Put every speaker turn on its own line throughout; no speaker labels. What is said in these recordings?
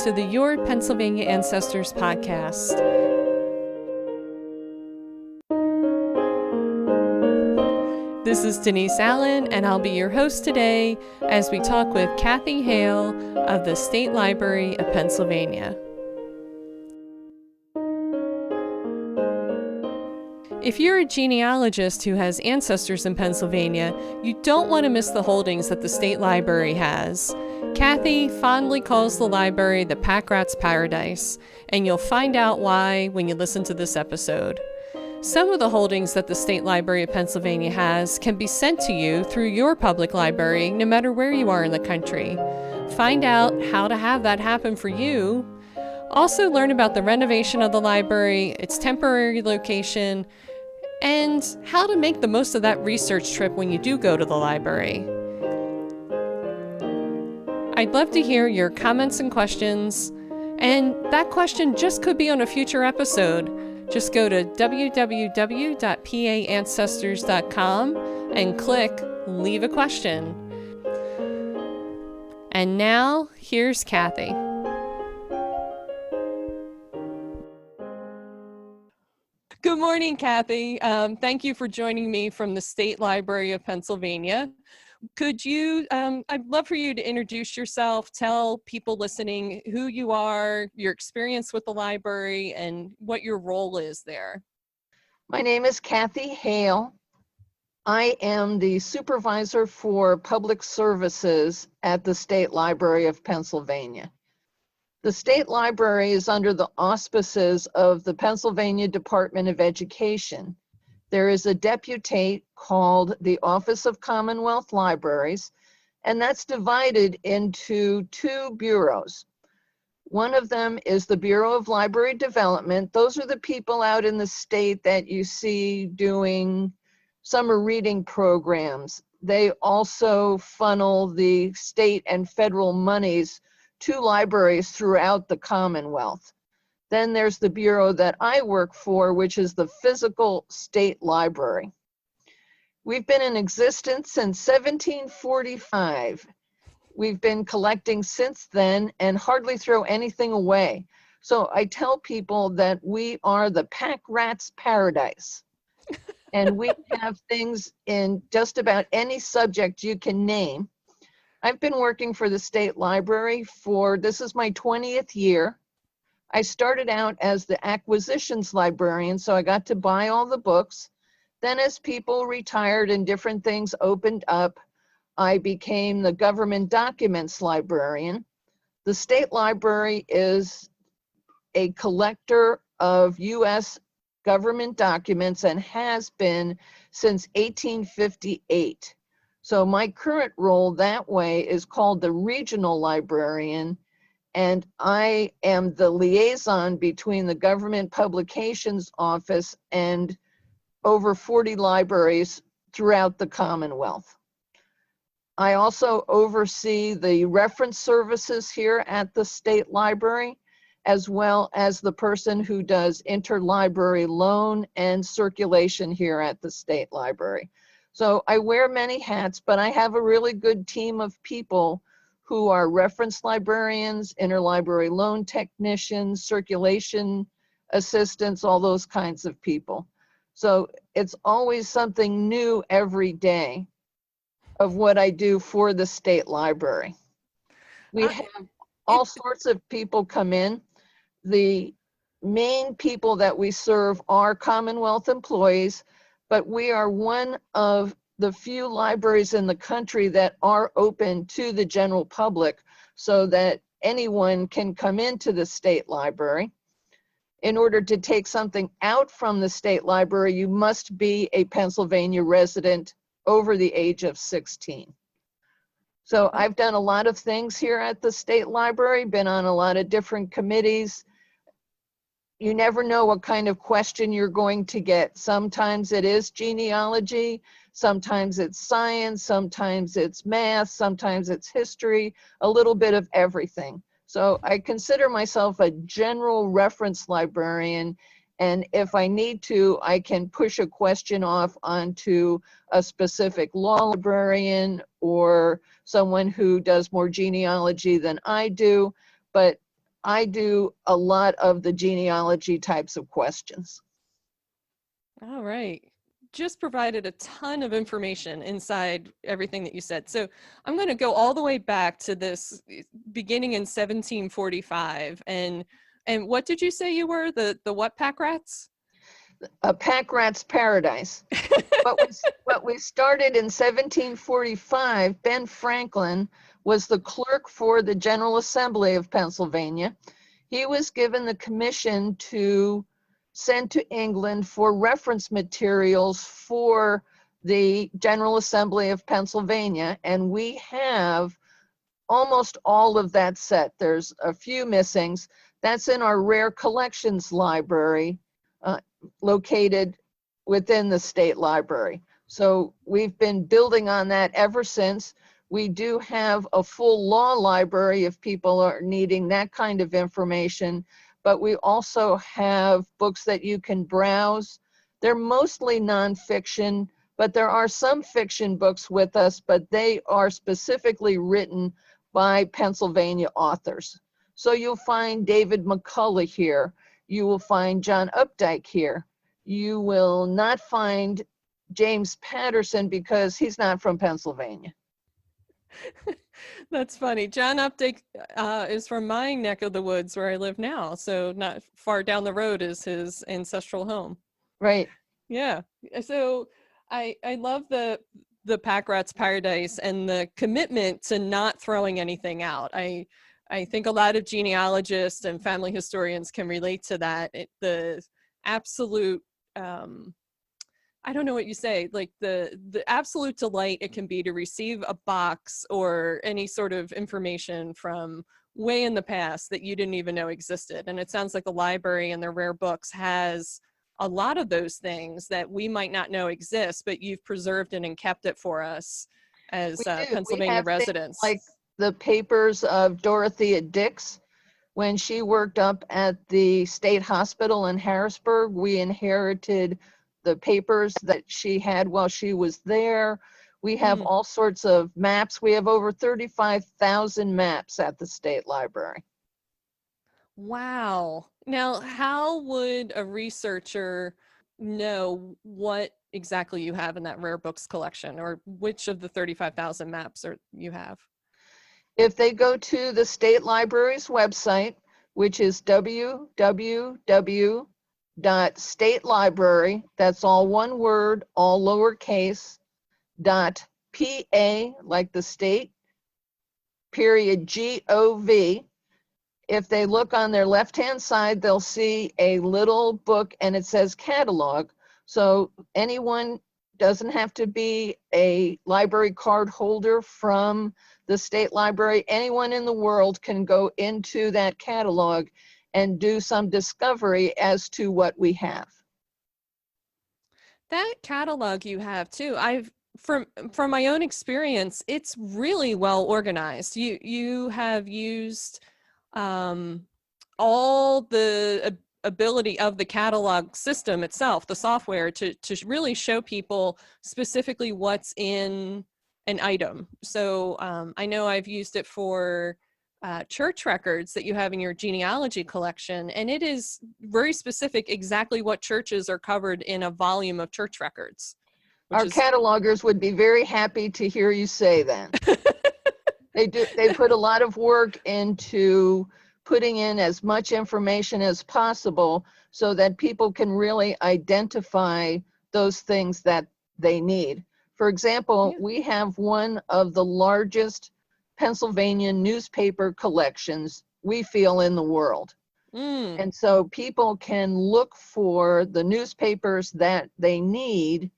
to the Your Pennsylvania Ancestors podcast. This is Denise Allen, and I'll be your host today as we talk with Kathy Hale of the State Library of Pennsylvania. If you're a genealogist who has ancestors in Pennsylvania, you don't want to miss the holdings that the State Library has. Kathy fondly calls the library the Packrat's paradise, and you'll find out why when you listen to this episode. Some of the holdings that the State Library of Pennsylvania has can be sent to you through your public library, no matter where you are in the country. Find out how to have that happen for you. Also learn about the renovation of the library, its temporary location, and how to make the most of that research trip when you do go to the library. I'd love to hear your comments and questions, and that question just could be on a future episode. Just go to www.paancestors.com and click Leave a Question. And now, here's Kathy. Good morning, Kathy. Thank you for joining me from the State Library of Pennsylvania. Could you, I'd love for you to introduce yourself, tell people listening who you are, your experience with the library, and what your role is there.
My name is Kathy Hale. I am the Supervisor for Public Services at the State Library of Pennsylvania. The State Library is under the auspices of the Pennsylvania Department of Education. There is a deputate called the Office of Commonwealth Libraries, and that's divided into two bureaus. One of them is the Bureau of Library Development. Those are the people out in the state that you see doing summer reading programs. They also funnel the state and federal monies to libraries throughout the Commonwealth. Then there's the bureau that I work for, which is the Physical State Library. We've been in existence since 1745. We've been collecting since then and hardly throw anything away. So I tell people that we are the Packrat's paradise. And we have things in just about any subject you can name. I've been working for the State Library this is my 20th year. I started out as the acquisitions librarian, so I got to buy all the books. Then as people retired and different things opened up, I became the government documents librarian. The State Library is a collector of U.S. government documents and has been since 1858. So my current role that way is called the regional librarian, and I am the liaison between the Government Publications Office and over 40 libraries throughout the Commonwealth. I also oversee the reference services here at the State Library, as well as the person who does interlibrary loan and circulation here at the State Library. So I wear many hats, but I have a really good team of people who are reference librarians, interlibrary loan technicians, circulation assistants, all those kinds of people. So it's always something new every day of what I do for the State Library. We have all sorts of people come in. The main people that we serve are Commonwealth employees, but we are one of the few libraries in the country that are open to the general public so that anyone can come into the State Library. In order to take something out from the State Library, you must be a Pennsylvania resident over the age of 16. So I've done a lot of things here at the State Library, been on a lot of different committees. You never know what kind of question you're going to get. Sometimes it is genealogy, sometimes it's science, sometimes it's math, sometimes it's history, a little bit of everything. So I consider myself a general reference librarian, and if I need to, I can push a question off onto a specific law librarian or someone who does more genealogy than I do. But I do a lot of the genealogy types of questions.
All right. Just provided a ton of information inside everything that you said. So I'm going to go all the way back to this beginning in 1745. And what did you say you were? The what Packrats?
A Packrat's paradise. But we started in 1745. Ben Franklin was the clerk for the General Assembly of Pennsylvania. He was given the commission to send to England for reference materials for the General Assembly of Pennsylvania, and we have almost all of that set. There's a few missings. That's in our rare collections library, located within the state library. So we've been building on that ever since. We do have a full law library if people are needing that kind of information, but we also have books that you can browse. They're mostly nonfiction, but there are some fiction books with us, but they are specifically written by Pennsylvania authors. So you'll find David McCullough here. You will find John Updike here. You will not find James Patterson because he's not from Pennsylvania.
That's funny. John Updike is from my neck of the woods where I live now. So not far down the road is his ancestral home.
Right.
Yeah. So I love the Packrat's paradise and the commitment to not throwing anything out. I think a lot of genealogists and family historians can relate to that. The absolute I don't know what you say, like the absolute delight it can be to receive a box or any sort of information from way in the past that you didn't even know existed. And it sounds like the library and their rare books has a lot of those things that we might not know exist, but you've preserved it and kept it for us as Pennsylvania residents.
Like the papers of Dorothea Dix. When she worked up at the state hospital in Harrisburg, we inherited the papers that she had while she was there. We have all sorts of maps. We have over 35,000 maps at the state library.
Wow. Now, how would a researcher know what exactly you have in that rare books collection, or which of the 35,000 maps you have?
If they go to the state library's website, which is www.statelibrary, that's all one word, all lowercase, .pa, like the state, period, gov. If they look on their left-hand side, they'll see a little book and it says catalog. So anyone doesn't have to be a library card holder from the state library. Anyone in the world can go into that catalog and do some discovery as to what we have.
That catalog you have too, from my own experience, it's really well organized. You have used all the ability of the catalog system itself, the software, to really show people specifically what's in an item. So I know I've used it for church records that you have in your genealogy collection, and it is very specific exactly what churches are covered in a volume of church records.
Our catalogers would be very happy to hear you say that. They put a lot of work into putting in as much information as possible so that people can really identify those things that they need. For example, we have one of the largest Pennsylvania newspaper collections, we feel, in the world. And so people can look for the newspapers that they need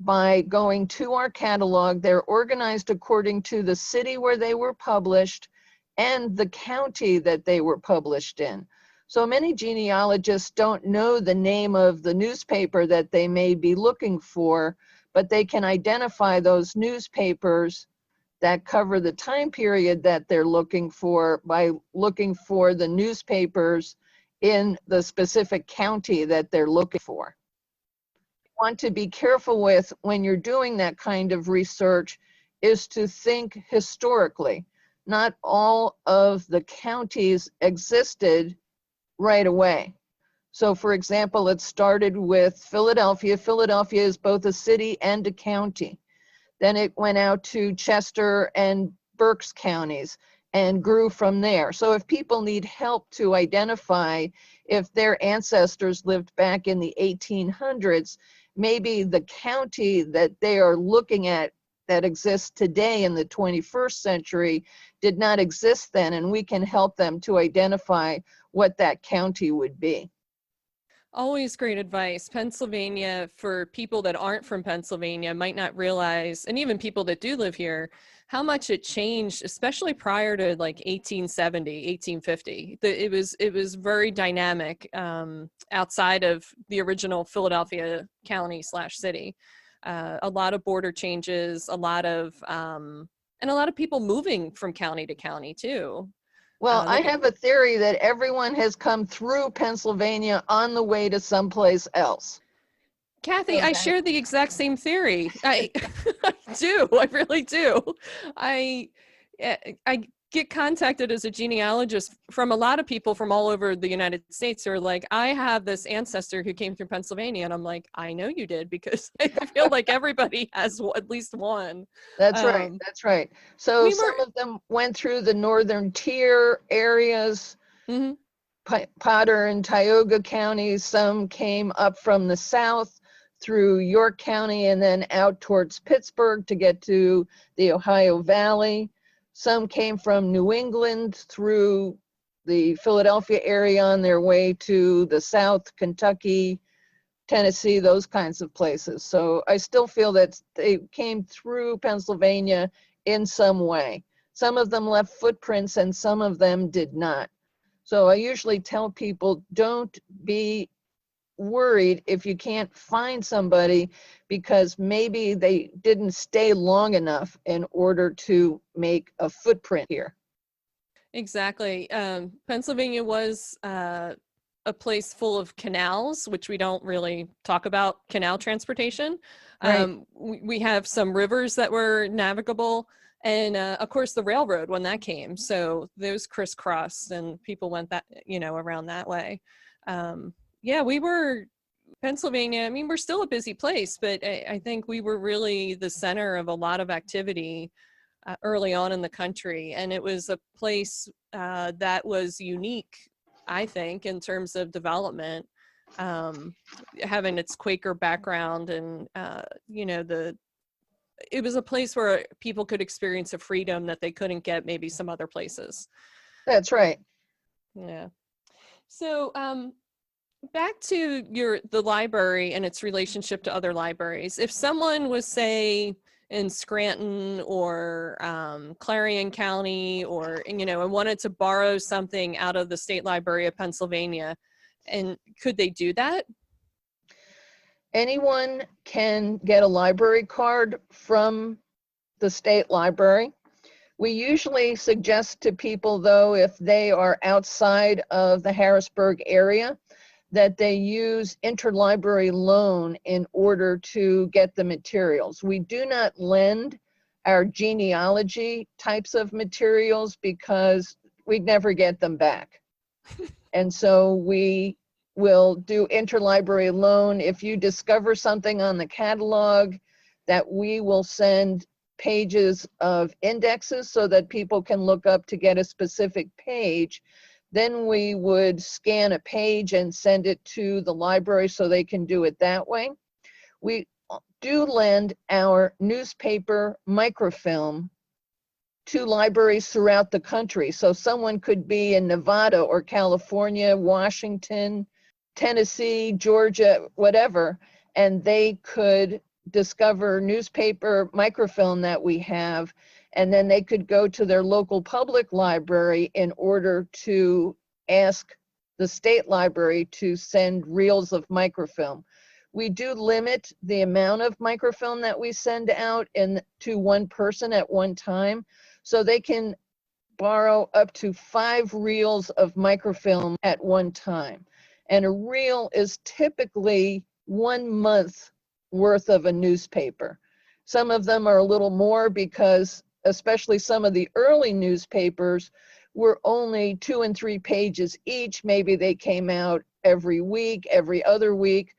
by going to our catalog. They're organized according to the city where they were published and the county that they were published in. So many genealogists don't know the name of the newspaper that they may be looking for, but they can identify those newspapers that cover the time period that they're looking for by looking for the newspapers in the specific county that they're looking for. Want to be careful with when you're doing that kind of research is to think historically. not all of the counties existed right away. So for example, it started with Philadelphia. Philadelphia is both a city and a county. Then it went out to Chester and Berks counties and grew from there. So if people need help to identify if their ancestors lived back in the 1800s, maybe the county that they are looking at that exists today in the 21st century did not exist then, and we can help them to identify what that county would be.
Always great advice. Pennsylvania, for people that aren't from Pennsylvania, might not realize, and even people that do live here, how much it changed, especially prior to like 1870, 1850. It was very dynamic outside of the original Philadelphia county / city. A lot of border changes, and a lot of people moving from county to county too.
Well, I have a theory that everyone has come through Pennsylvania on the way to someplace else.
Kathy, I share the exact same theory. I do. I really do. I get contacted as a genealogist from a lot of people from all over the United States who are like, I have this ancestor who came through Pennsylvania. And I'm like, I know you did, because I feel like everybody has at least one.
That's right. That's right. So some of them went through the northern tier areas, Potter and Tioga counties. Some came up from the south through York County and then out towards Pittsburgh to get to the Ohio Valley. Some came from New England through the Philadelphia area on their way to the South, Kentucky, Tennessee, those kinds of places. So I still feel that they came through Pennsylvania in some way. Some of them left footprints and some of them did not. So I usually tell people, don't be worried if you can't find somebody, because maybe they didn't stay long enough in order to make a footprint here.
Exactly. Pennsylvania was a place full of canals, which we don't really talk about. Canal Transportation.
Right.
We have some rivers that were navigable, and of course the railroad when that came. So those crisscrossed and people went that, around that way. Yeah, Pennsylvania, I mean, we're still a busy place, but I think we were really the center of a lot of activity early on in the country. And it was a place that was unique, I think, in terms of development, having its Quaker background and, it was a place where people could experience a freedom that they couldn't get maybe some other places.
That's right.
Yeah. So, back to the library and its relationship to other libraries. If someone was, say, in Scranton or Clarion County, or and wanted to borrow something out of the State Library of Pennsylvania, and could they do that?
Anyone can get a library card from the state library. We usually suggest to people, though, if they are outside of the Harrisburg area, that they use Interlibrary Loan in order to get the materials. We do not lend our genealogy types of materials because we'd never get them back. And so we will do Interlibrary Loan. If you discover something on the catalog, that we will send pages of indexes so that people can look up to get a specific page. Then we would scan a page and send it to the library so they can do it that way. We do lend our newspaper microfilm to libraries throughout the country. So someone could be in Nevada or California, Washington, Tennessee, Georgia, whatever, and they could discover newspaper microfilm that we have, and then they could go to their local public library in order to ask the state library to send reels of microfilm. We do limit the amount of microfilm that we send out to one person at one time, so they can borrow up to 5 reels of microfilm at one time. And a reel is typically 1 month worth of a newspaper. Some of them are a little more because especially some of the early newspapers, were only 2 and 3 pages each. Maybe they came out every week, every other week,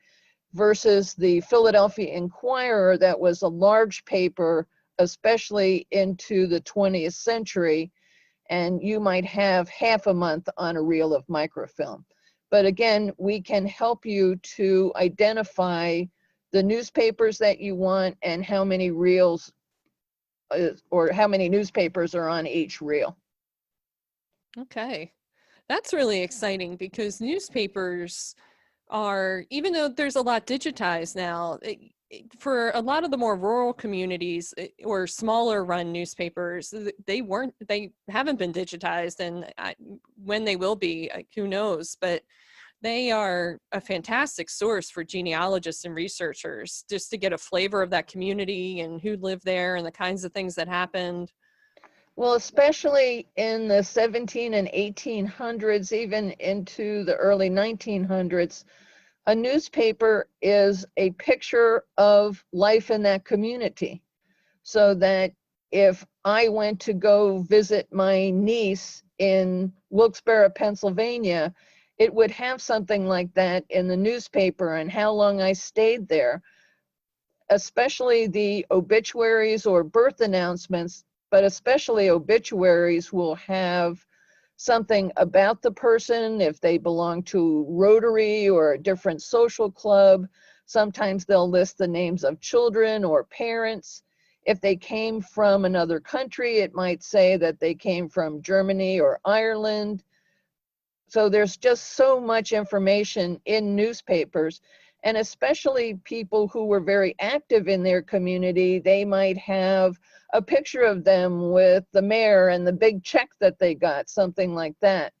versus the Philadelphia Inquirer, that was a large paper, especially into the 20th century, and you might have half a month on a reel of microfilm. But again, we can help you to identify the newspapers that you want and how many reels or how many newspapers are on each reel.
Okay. That's really exciting because newspapers are, even though there's a lot digitized now, for a lot of the more rural communities or smaller run newspapers, they haven't been digitized, and when they will be, who knows, but they are a fantastic source for genealogists and researchers just to get a flavor of that community and who lived there and the kinds of things that happened.
Well, especially in the 17 and 1800s, even into the early 1900s, a newspaper is a picture of life in that community. So that if I went to go visit my niece in Wilkes-Barre, Pennsylvania, it would have something like that in the newspaper and how long I stayed there, especially the obituaries or birth announcements, but especially obituaries will have something about the person, if they belong to Rotary or a different social club. Sometimes they'll list the names of children or parents. If they came from another country, it might say that they came from Germany or Ireland. So there's just so much information in newspapers, and especially people who were very active in their community, they might have a picture of them with the mayor and the big check that they got, something like that.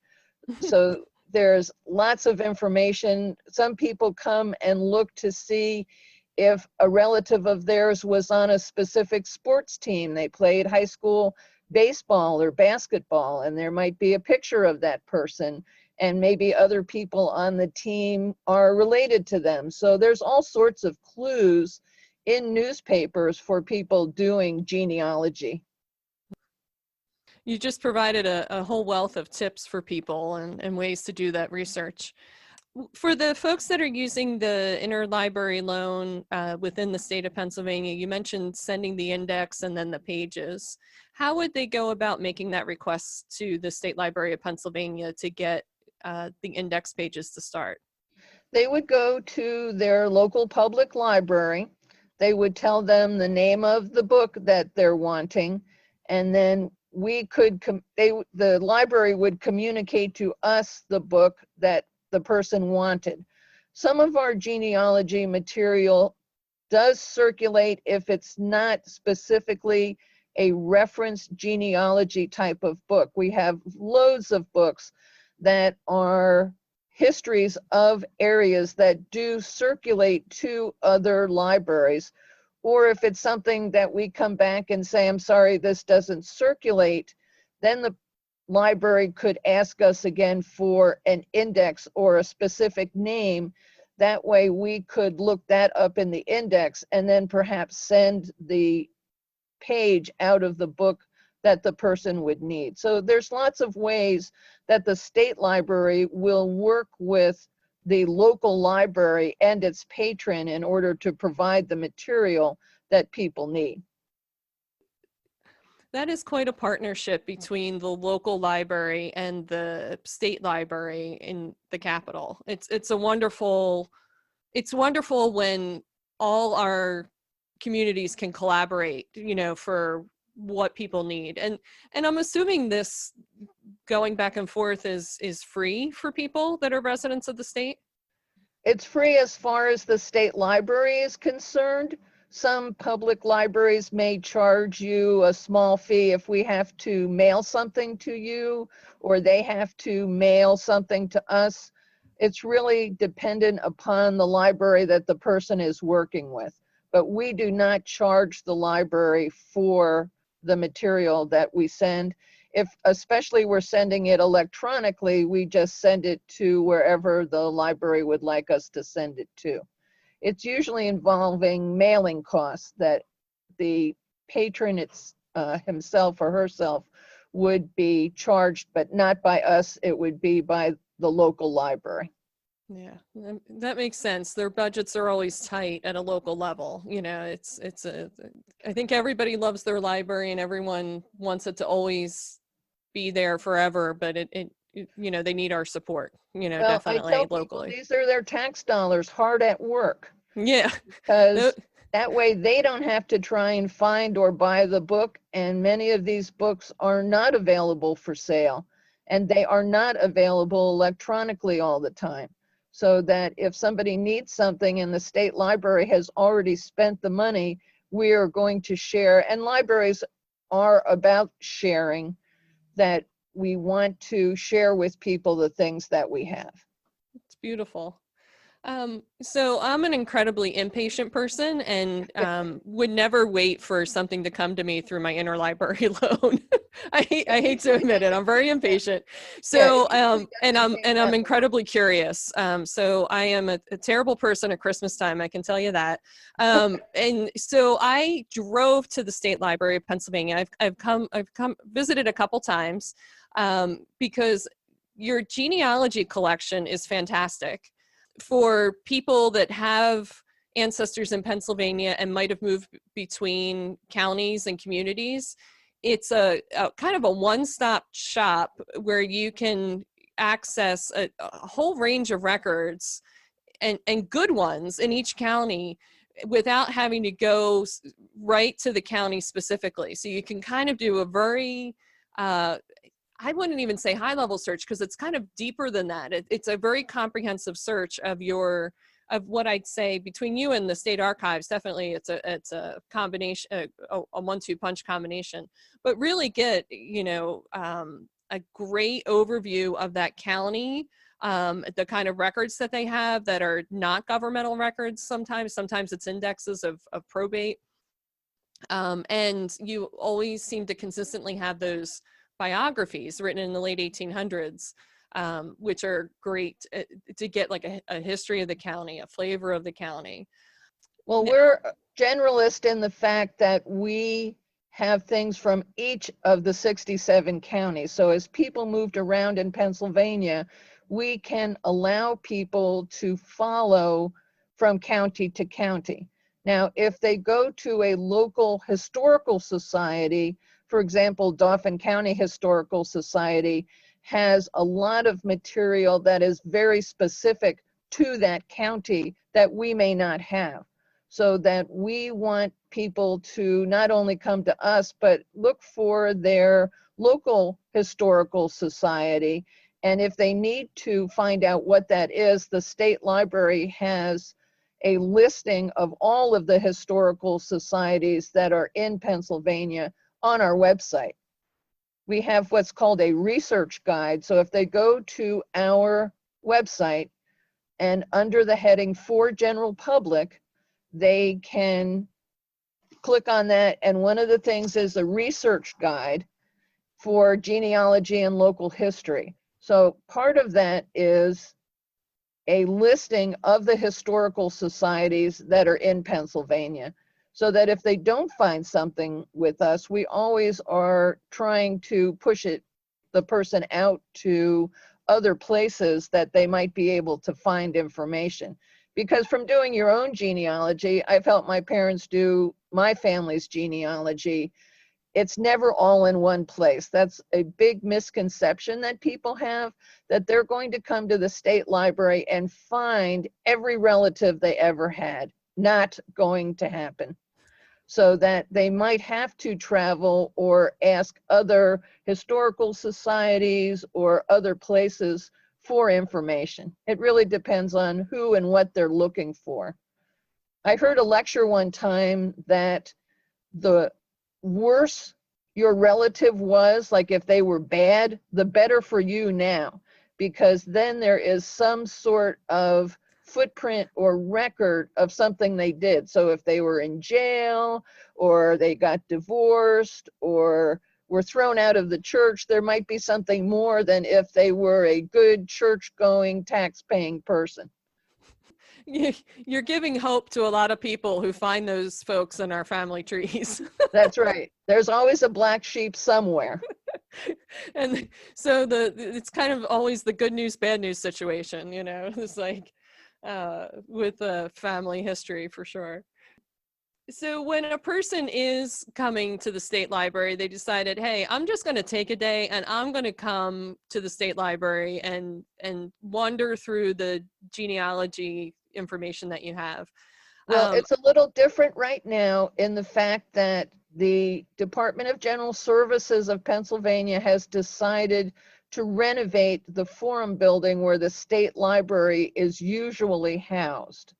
So there's lots of information. Some people come and look to see if a relative of theirs was on a specific sports team. They played high school baseball or basketball, and there might be a picture of that person, and maybe other people on the team are related to them. So there's all sorts of clues in newspapers for people doing genealogy.
You just provided a whole wealth of tips for people and ways to do that research. For the folks that are using the Interlibrary Loan within the state of Pennsylvania, you mentioned sending the index and then the pages. How would they go about making that request to the State Library of Pennsylvania to get the index pages to start?
They would go to their local public library. They would tell them the name of the book that they're wanting, and then we could, the library would communicate to us the book that the person wanted. Some of our genealogy material does circulate if it's not specifically a reference genealogy type of book. We have loads of books that are histories of areas that do circulate to other libraries. Or if it's something that we come back and say, I'm sorry, this doesn't circulate, then the library could ask us again for an index or a specific name. That way we could look that up in the index and then perhaps send the page out of the book that the person would need. So there's lots of ways that the state library will work with the local library and its patron in order to provide the material that people need.
That is quite a partnership between the local library and the state library in the capital. It's wonderful when all our communities can collaborate, for what people need. And I'm assuming this going back and forth is free for people that are residents of the state?
It's free as far as the state library is concerned. Some public libraries may charge you a small fee if we have to mail something to you or they have to mail something to us. It's really dependent upon the library that the person is working with. But we do not charge the library for the material that we send. If especially we're sending it electronically, we just send it to wherever the library would like us to send it to. It's usually involving mailing costs that the patron himself or herself would be charged, but not by us. It would be by the local library.
Yeah, that makes sense. Their budgets are always tight at a local level. I think everybody loves their library and everyone wants it to always be there forever, but they need our support,
Well, I
definitely
tell people
locally.
these are their tax dollars hard at work,
Yeah.
because that way they don't have to try and find or buy the book. And many of these books are not available for sale, and they are not available electronically all the time. So that if somebody needs something and the state library has already spent the money, we are going to share. And libraries are about sharing, that we want to share with people the things that we have.
It's beautiful. So I'm an incredibly impatient person and would never wait for something to come to me through my interlibrary loan. I hate to admit it. I'm very impatient. So and I'm incredibly curious. So I am a terrible person at Christmas time, I can tell you that. And so I drove to the State Library of Pennsylvania. I've come visited a couple times because your genealogy collection is fantastic. For people that have ancestors in Pennsylvania and might have moved between counties and communities, it's a kind of a one-stop shop where you can access a whole range of records and good ones in each county without having to go right to the county specifically. So you can kind of do a very I wouldn't even say high level search because it's kind of deeper than that. It's a very comprehensive search of what I'd say between you and the state archives. Definitely it's a combination, a 1-2 punch combination, but really get, a great overview of that county, the kind of records that they have that are not governmental records. Sometimes it's indexes of probate. And you always seem to consistently have those biographies written in the late 1800s, which are great to get like a history of the county, a flavor of the county.
Well, we're generalist in the fact that we have things from each of the 67 counties. So as people moved around in Pennsylvania, we can allow people to follow from county to county. Now, if they go to a local historical society, for example, Dauphin County Historical Society has a lot of material that is very specific to that county that we may not have. So that we want people to not only come to us, but look for their local historical society. And if they need to find out what that is, the state library has a listing of all of the historical societies that are in Pennsylvania on our website. We have what's called a research guide. So if they go to our website and under the heading for general public, they can click on that. And one of the things is a research guide for genealogy and local history. So part of that is a listing of the historical societies that are in Pennsylvania, so that if they don't find something with us, we always are trying to push the person out to other places that they might be able to find information. Because from doing your own genealogy, I've helped my parents do my family's genealogy. It's never all in one place. That's a big misconception that people have, that they're going to come to the state library and find every relative they ever had. Not going to happen. So that they might have to travel or ask other historical societies or other places for information. It really depends on who and what they're looking for. I heard a lecture one time that the worse your relative was, like if they were bad, the better for you now, because then there is some sort of footprint or record of something they did. So if they were in jail or they got divorced or were thrown out of the church, there might be something more than if they were a good church-going, tax-paying person.
You're giving hope to a lot of people who find those folks in our family trees.
That's right. There's always a black sheep somewhere.
And so it's kind of always the good news, bad news situation, you know, it's like with a family history for sure. So when a person is coming to the state library, they decided, hey, I'm just going to take a day and I'm going to come to the state library and wander through the genealogy information that you have.
Well, it's a little different right now in the fact that the Department of General Services of Pennsylvania has decided to renovate the Forum building where the state library is usually housed.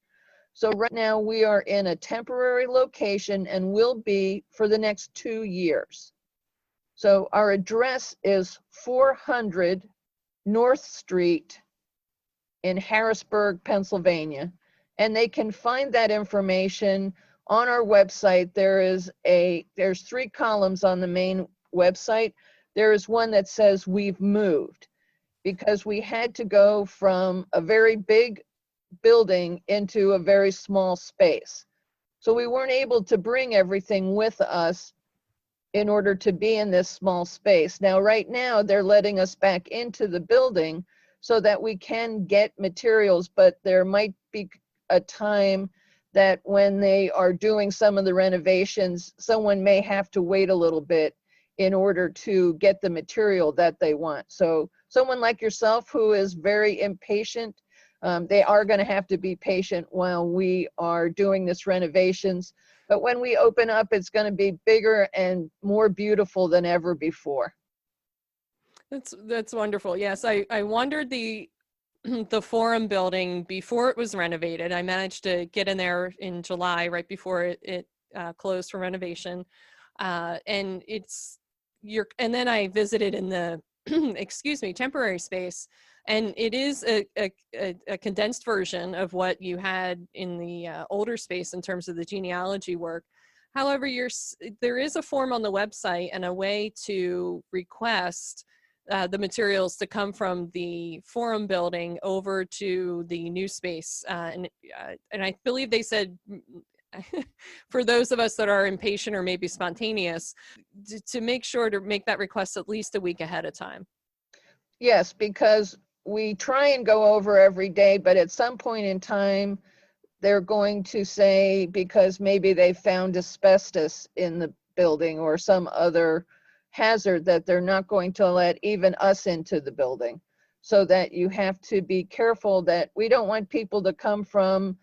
So right now we are in a temporary location and will be for the next 2 years. So our address is 400 North Street in Harrisburg, Pennsylvania. And they can find that information on our website. There's 3 columns on the main website. There is one that says we've moved because we had to go from a very big building into a very small space. So we weren't able to bring everything with us in order to be in this small space. Now, right now, they're letting us back into the building so that we can get materials, but there might be a time that when they are doing some of the renovations, someone may have to wait a little bit in order to get the material that they want. So someone like yourself who is very impatient, they are going to have to be patient while we are doing this renovations. But when we open up, it's going to be bigger and more beautiful than ever before.
That's wonderful. Yes, I wondered the Forum building before it was renovated. I managed to get in there in July, right before it closed for renovation. And and then I visited in the, excuse me, temporary space. And it is a condensed version of what you had in the older space in terms of the genealogy work. However, there is a form on the website and a way to request the materials to come from the Forum building over to the new space. And I believe they said, for those of us that are impatient or maybe spontaneous, to make sure to make that request at least a week ahead of time.
Yes, because we try and go over every day, but at some point in time, they're going to say, because maybe they found asbestos in the building or some other hazard, that they're not going to let even us into the building. So that you have to be careful that we don't want people to come from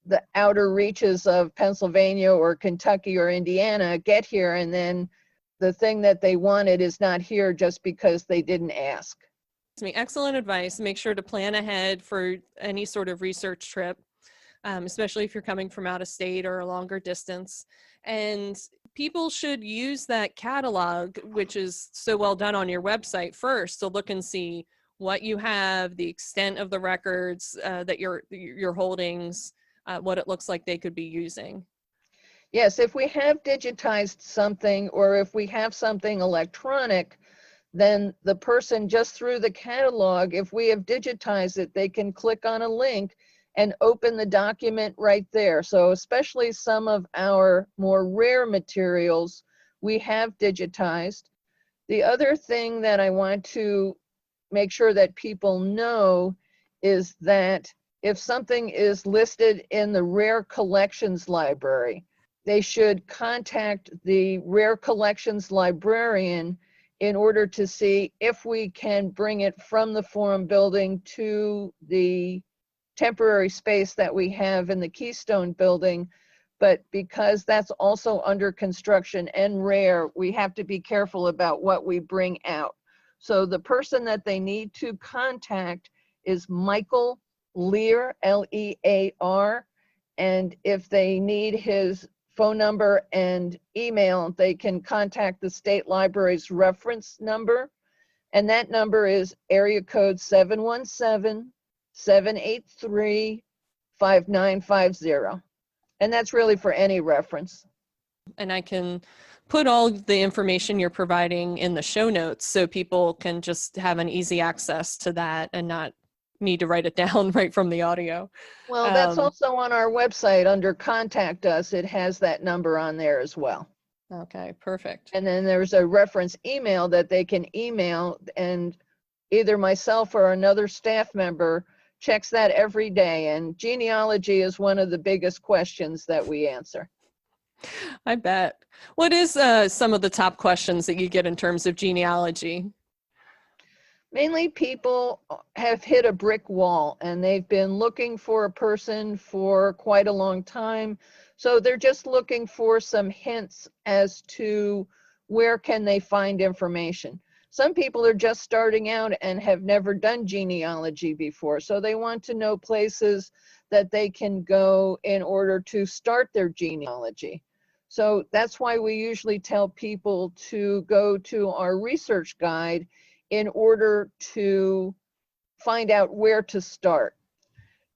the outer reaches of Pennsylvania or Kentucky or Indiana, get here, and then the thing that they wanted is not here just because they didn't ask.
Excellent advice. Make sure to plan ahead for any sort of research trip, especially if you're coming from out of state or a longer distance. And people should use that catalog, which is so well done on your website, first to look and see what you have, the extent of the records that your holdings, what it looks like they could be using.
Yes, if we have digitized something or if we have something electronic, then the person just through the catalog, if we have digitized it, they can click on a link and open the document right there. So especially some of our more rare materials, we have digitized. The other thing that I want to make sure that people know is that if something is listed in the Rare Collections Library, they should contact the Rare Collections Librarian in order to see if we can bring it from the Forum building to the temporary space that we have in the Keystone building. But because that's also under construction and rare, we have to be careful about what we bring out. So the person that they need to contact is Michael Lear, L-E-A-R. And if they need his phone number and email, they can contact the State Library's reference number. And that number is area code 717-783-5950. And that's really for any reference.
And I can put all the information you're providing in the show notes so people can just have an easy access to that and not need to write it down right from the audio.
Well, that's also on our website under Contact Us. It has that number on there as well.
Okay, perfect.
And then there's a reference email that they can email, and either myself or another staff member checks that every day. And genealogy is one of the biggest questions that we answer.
I bet. What is some of the top questions that you get in terms of genealogy?
Mainly people have hit a brick wall and they've been looking for a person for quite a long time. So they're just looking for some hints as to where can they find information. Some people are just starting out and have never done genealogy before. So they want to know places that they can go in order to start their genealogy. So that's why we usually tell people to go to our research guide in order to find out where to start.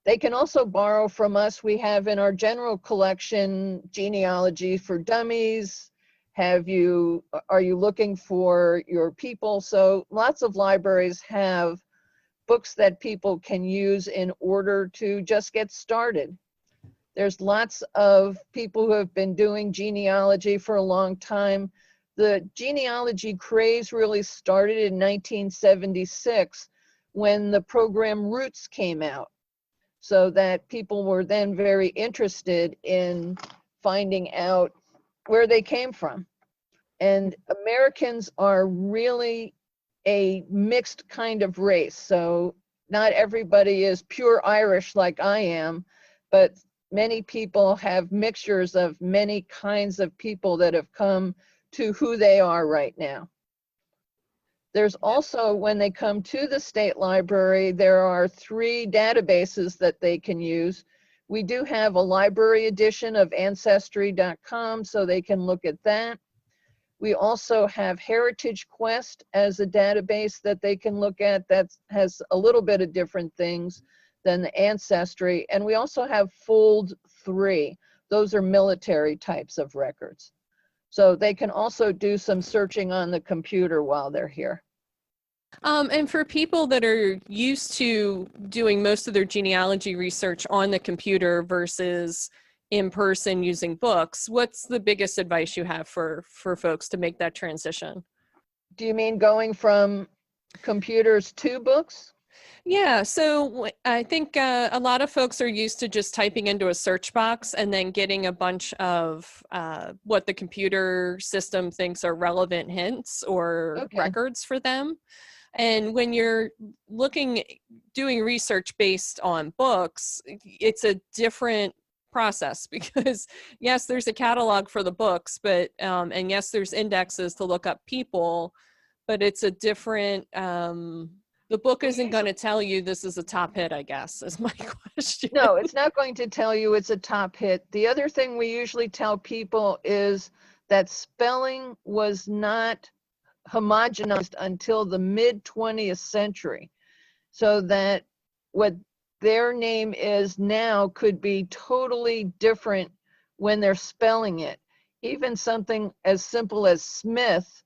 They can also borrow from us. We have in our general collection, Genealogy for Dummies. Are you looking for your people? So lots of libraries have books that people can use in order to just get started. There's lots of people who have been doing genealogy for a long time. The genealogy craze really started in 1976 when the program Roots came out, so that people were then very interested in finding out where they came from. And Americans are really a mixed kind of race. So not everybody is pure Irish like I am, but many people have mixtures of many kinds of people that have come to who they are right now. There's also, when they come to the state library, there are 3 databases that they can use. We do have a library edition of Ancestry.com, so they can look at that. We also have Heritage Quest as a database that they can look at that has a little bit of different things than the Ancestry. And we also have Fold 3. Those are military types of records. So they can also do some searching on the computer while they're here.
And for people that are used to doing most of their genealogy research on the computer versus in person using books, what's the biggest advice you have for folks to make that transition?
Do you mean going from computers to books?
Yeah, so I think a lot of folks are used to just typing into a search box and then getting a bunch of what the computer system thinks are relevant hints or records for them. And when you're doing research based on books, it's a different process because yes, there's a catalog for the books, but and yes, there's indexes to look up people, but it's a different, the book isn't going to tell you this is a top hit, I guess, is my question.
No, it's not going to tell you it's a top hit. The other thing we usually tell people is that spelling was not homogenized until the mid 20th century. So that what their name is now could be totally different when they're spelling it. Even something as simple as Smith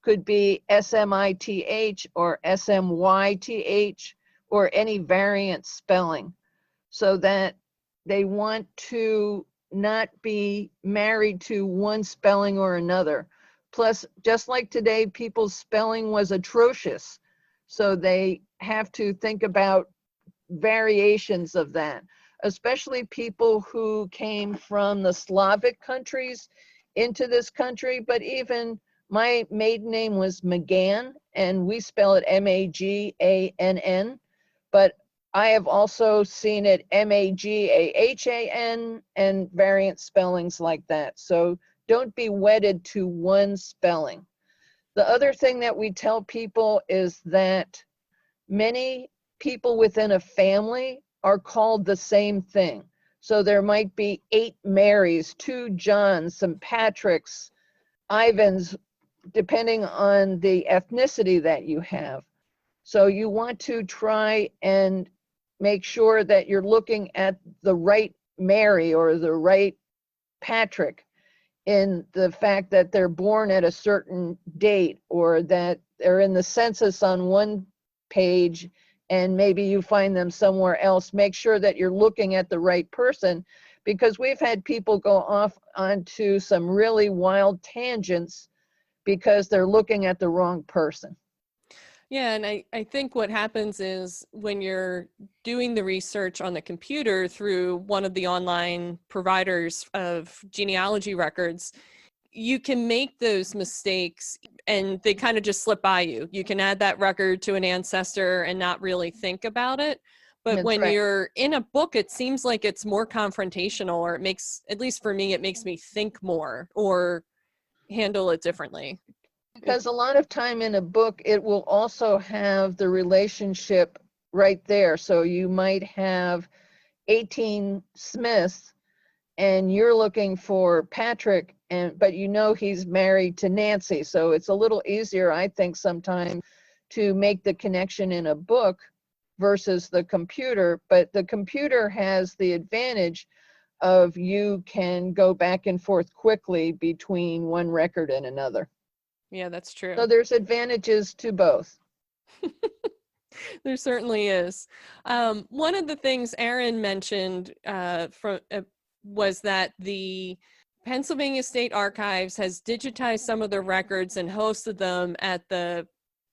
could be S-M-I-T-H or S-M-Y-T-H or any variant spelling, so that they want to not be married to one spelling or another. Plus, just like today, people's spelling was atrocious, so they have to think about variations of that, especially people who came from the Slavic countries into this country. But even my maiden name was McGann, and we spell it M-A-G-A-N-N, but I have also seen it M-A-G-A-H-A-N and variant spellings like that. So don't be wedded to one spelling. The other thing that we tell people is that many people within a family are called the same thing. So there might be 8 Marys, 2 Johns, some Patricks, Ivans, depending on the ethnicity that you have. So you want to try and make sure that you're looking at the right Mary or the right Patrick, in the fact that they're born at a certain date or that they're in the census on one page and maybe you find them somewhere else, make sure that you're looking at the right person, because we've had people go off onto some really wild tangents because they're looking at the wrong person.
Yeah, and I think what happens is when you're doing the research on the computer through one of the online providers of genealogy records, you can make those mistakes and they kind of just slip by you. You can add that record to an ancestor and not really think about it. But
That's
when
right.
you're in a book, it seems like it's more confrontational, or it makes, at least for me, it makes me think more or handle it differently.
Because a lot of time in a book, it will also have the relationship right there. So you might have 18 Smiths and you're looking for Patrick, but you know he's married to Nancy. So it's a little easier, I think, sometimes to make the connection in a book versus the computer. But the computer has the advantage of you can go back and forth quickly between one record and another.
Yeah, that's true.
So there's advantages to both.
There certainly is. One of the things Aaron mentioned was that the Pennsylvania State Archives has digitized some of their records and hosted them at the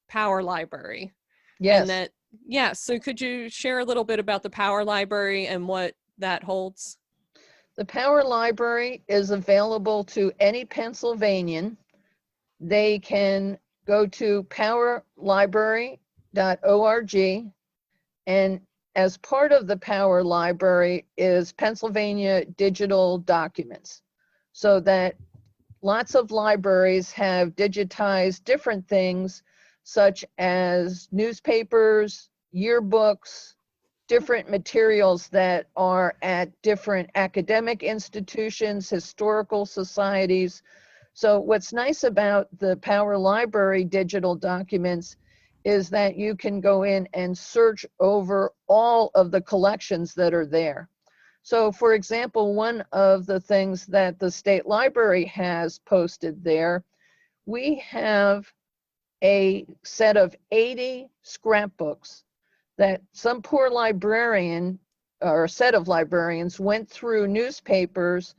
Power Library.
Yes.
And that, yeah, so could you share a little bit about the Power Library and what that holds?
The Power Library is available to any Pennsylvanian. They can go to powerlibrary.org, and as part of the Power Library is Pennsylvania Digital Documents, so that lots of libraries have digitized different things such as newspapers, yearbooks, different materials that are at different academic institutions, historical societies. So what's nice about the Power Library digital documents is that you can go in and search over all of the collections that are there. So for example, one of the things that the State Library has posted there, we have a set of 80 scrapbooks that some poor librarian or a set of librarians went through newspapers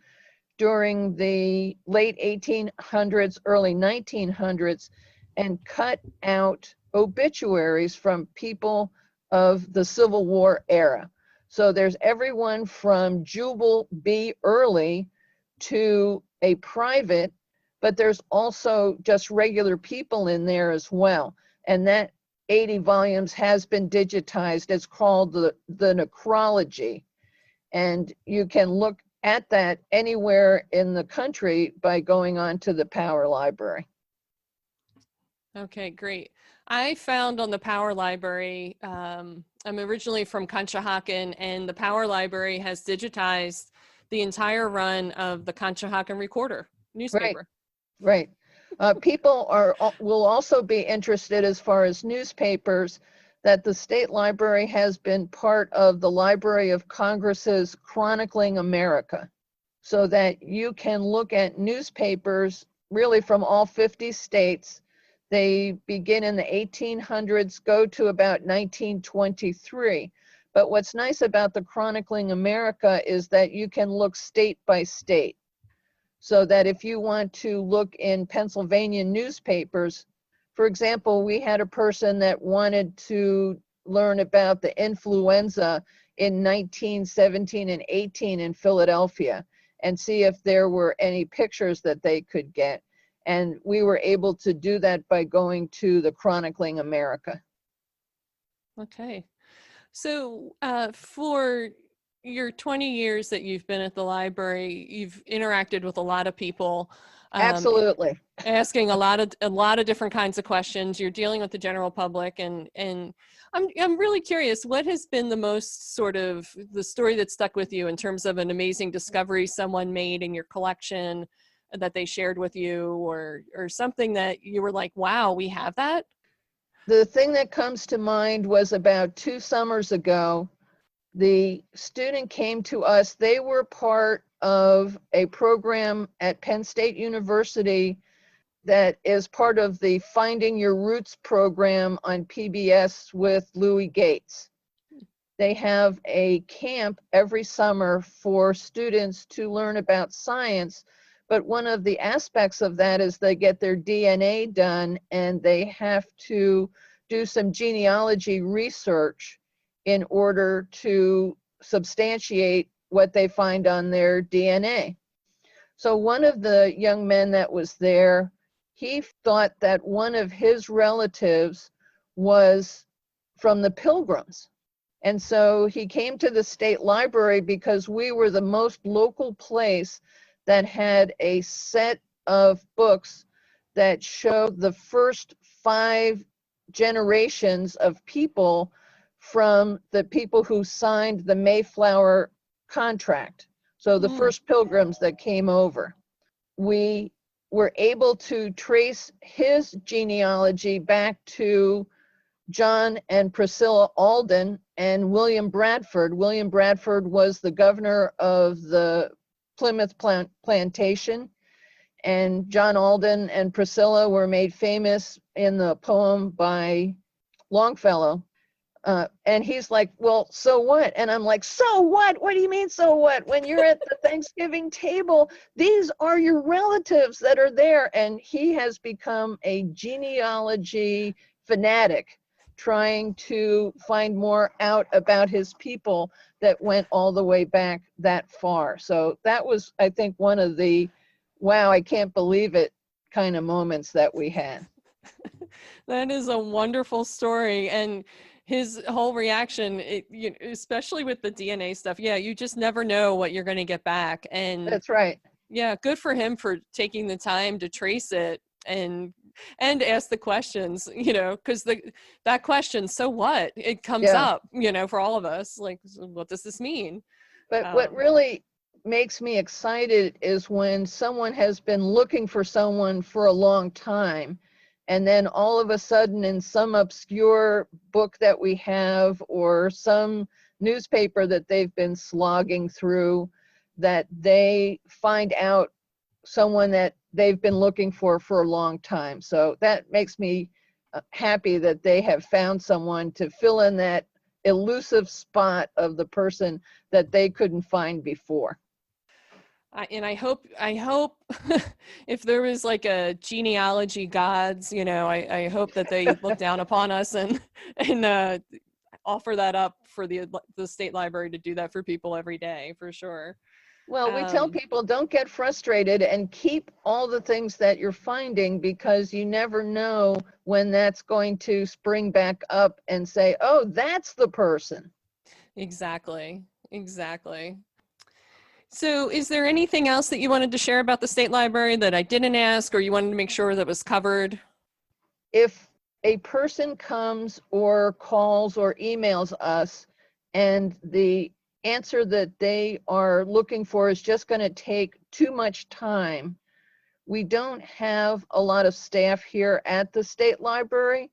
during the late 1800s, early 1900s, and cut out obituaries from people of the Civil War era. So there's everyone from Jubal B. Early to a private, but there's also just regular people in there as well. And that 80 volumes has been digitized. It's called the necrology. And you can look at that anywhere in the country by going on to the Power Library.
Okay, great. I found on the Power Library, I'm originally from Conshohocken, and the Power Library has digitized the entire run of the Conshohocken Recorder newspaper.
Right. People will also be interested, as far as newspapers, that the State Library has been part of the Library of Congress's Chronicling America, so that you can look at newspapers really from all 50 states. They begin in the 1800s, go to about 1923. But what's nice about the Chronicling America is that you can look state by state. So that if you want to look in Pennsylvania newspapers, for example, we had a person that wanted to learn about the influenza in 1917 and 18 in Philadelphia and see if there were any pictures that they could get. And we were able to do that by going to the Chronicling America.
Okay. So for your 20 years that you've been at the library, you've interacted with a lot of people.
Absolutely.
Asking a lot of different kinds of questions. You're dealing with the general public, and I'm really curious, what has been the most sort of the story that stuck with you in terms of an amazing discovery someone made in your collection that they shared with you, or something that you were like, wow, we have that?
The thing that comes to mind was about 2 summers ago. The student came to us. They were part of a program at Penn State University that is part of the Finding Your Roots program on PBS with Louis Gates. They have a camp every summer for students to learn about science, but one of the aspects of that is they get their DNA done and they have to do some genealogy research in order to substantiate what they find on their DNA. So one of the young men that was there, he thought that one of his relatives was from the Pilgrims. And so he came to the state library because we were the most local place that had a set of books that showed the first 5 generations of people from the people who signed the Mayflower contract. So the first pilgrims that came over. We were able to trace his genealogy back to John and Priscilla Alden and William Bradford. William Bradford was the governor of the Plymouth plantation, and John Alden and Priscilla were made famous in the poem by Longfellow. And he's like, well, so what? And I'm like, so what? What do you mean, so what? When you're at the Thanksgiving table, these are your relatives that are there. And he has become a genealogy fanatic, trying to find more out about his people that went all the way back that far. So that was, I think, one of the, wow, I can't believe it kind of moments that we had.
That is a wonderful story. And his whole reaction, especially with the DNA stuff, yeah, you just never know what you're going to get back. And
that's right.
Yeah, good for him for taking the time to trace it and ask the questions, because that question, so what, it comes up, for all of us, like, what does this mean?
But what really makes me excited is when someone has been looking for someone for a long time, and then all of a sudden in some obscure book that we have or some newspaper that they've been slogging through, that they find out someone that they've been looking for a long time. So that makes me happy that they have found someone to fill in that elusive spot of the person that they couldn't find before.
And I hope if there was like a genealogy gods, I hope that they look down upon us and offer that up for the state library to do that for people every day, for sure.
Well, we tell people, don't get frustrated and keep all the things that you're finding, because you never know when that's going to spring back up and say, oh, that's the person.
Exactly. So is there anything else that you wanted to share about the state library that I didn't ask, or you wanted to make sure that was covered?
If a person comes or calls or emails us and the answer that they are looking for is just going to take too much time, we don't have a lot of staff here at the state library,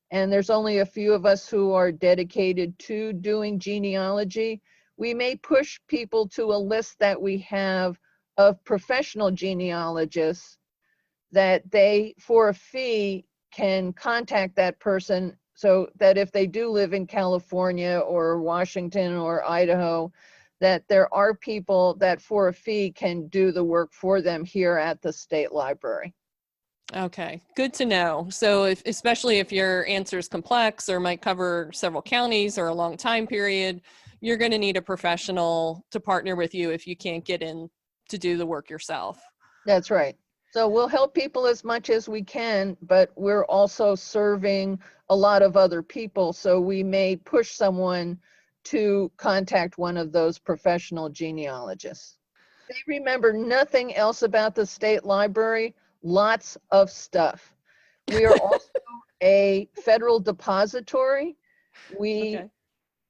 and there's only a few of us who are dedicated to doing genealogy. We may push people to a list that we have of professional genealogists that they, for a fee, can contact that person, so that if they do live in California or Washington or Idaho, that there are people that for a fee can do the work for them here at the state library.
Okay, good to know. So especially if your answer is complex or might cover several counties or a long time period, you're going to need a professional to partner with you if you can't get in to do the work yourself.
That's right. So we'll help people as much as we can, but we're also serving a lot of other people. So we may push someone to contact one of those professional genealogists. They remember nothing else about the state library, lots of stuff. We are also a federal depository. We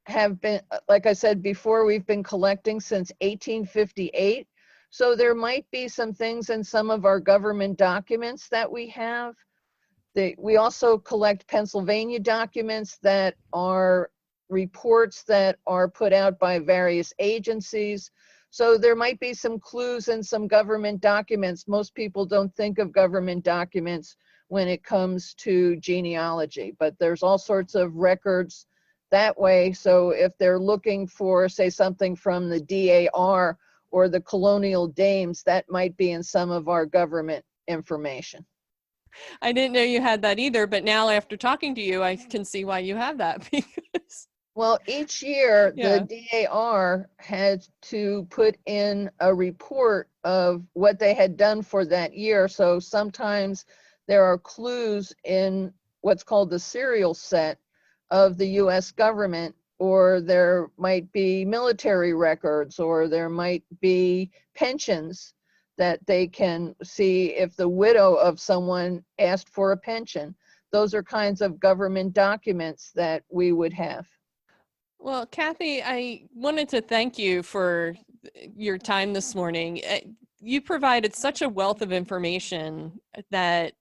have been, like I said before, we've been collecting since 1858. So there might be some things in some of our government documents that we have. We also collect Pennsylvania documents that are reports that are put out by various agencies. So there might be some clues in some government documents. Most people don't think of government documents when it comes to genealogy, but there's all sorts of records that way. So if they're looking for, say, something from the DAR or the colonial dames, that might be in some of our government information.
I didn't know you had that either, but now after talking to you, I can see why you have that. Because
well, each year
Yeah.
the DAR had to put in a report of what they had done for that year. So sometimes there are clues in what's called the serial set of the US government, or there might be military records, or there might be pensions that they can see if the widow of someone asked for a pension. Those are kinds of government documents that we would have.
Well, Kathy, I wanted to thank you for your time this morning. You provided such a wealth of information that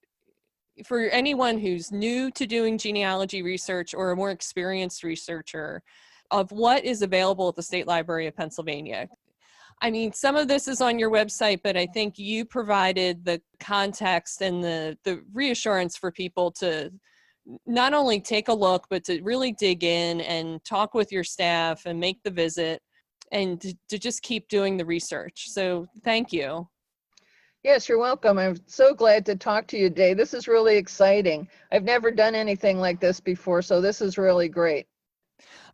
for anyone who's new to doing genealogy research or a more experienced researcher of what is available at the State Library of Pennsylvania. I mean, some of this is on your website, but I think you provided the context and the reassurance for people to not only take a look, but to really dig in and talk with your staff and make the visit and to just keep doing the research. So thank you.
Yes, you're welcome. I'm so glad to talk to you today. This is really exciting. I've never done anything like this before, so this is really great.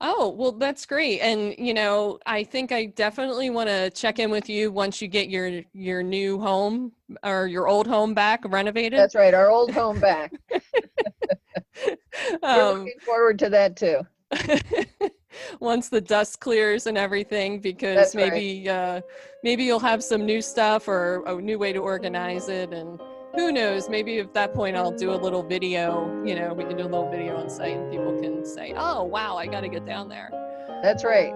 Oh, well, that's great. And, you know, I think I definitely want to check in with you once you get your new home or your old home back renovated.
That's right, our old home back. We're looking forward to that too.
Once the dust clears and everything, because
That's
maybe maybe you'll have some new stuff or a new way to organize it, and who knows, maybe at that point I'll do a little video, you know, we can do a little video on site and people can say, oh wow, I got to get down there.
That's right.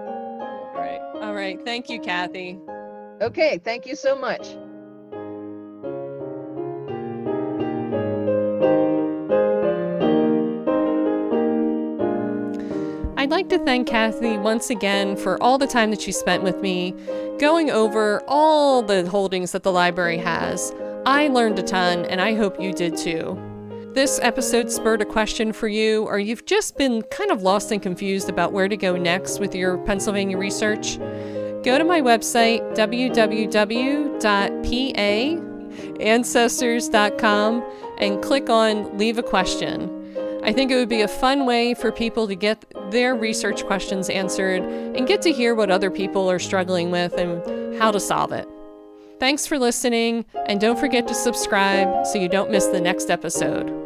Right. All right, thank you, Kathy.
Okay, thank you so much.
I'd like to thank Kathy once again for all the time that she spent with me, going over all the holdings that the library has. I learned a ton, and I hope you did too. This episode spurred a question for you, or you've just been kind of lost and confused about where to go next with your Pennsylvania research. Go to my website, www.paancestors.com, and click on Leave a Question. I think it would be a fun way for people to get their research questions answered and get to hear what other people are struggling with and how to solve it. Thanks for listening, and don't forget to subscribe so you don't miss the next episode.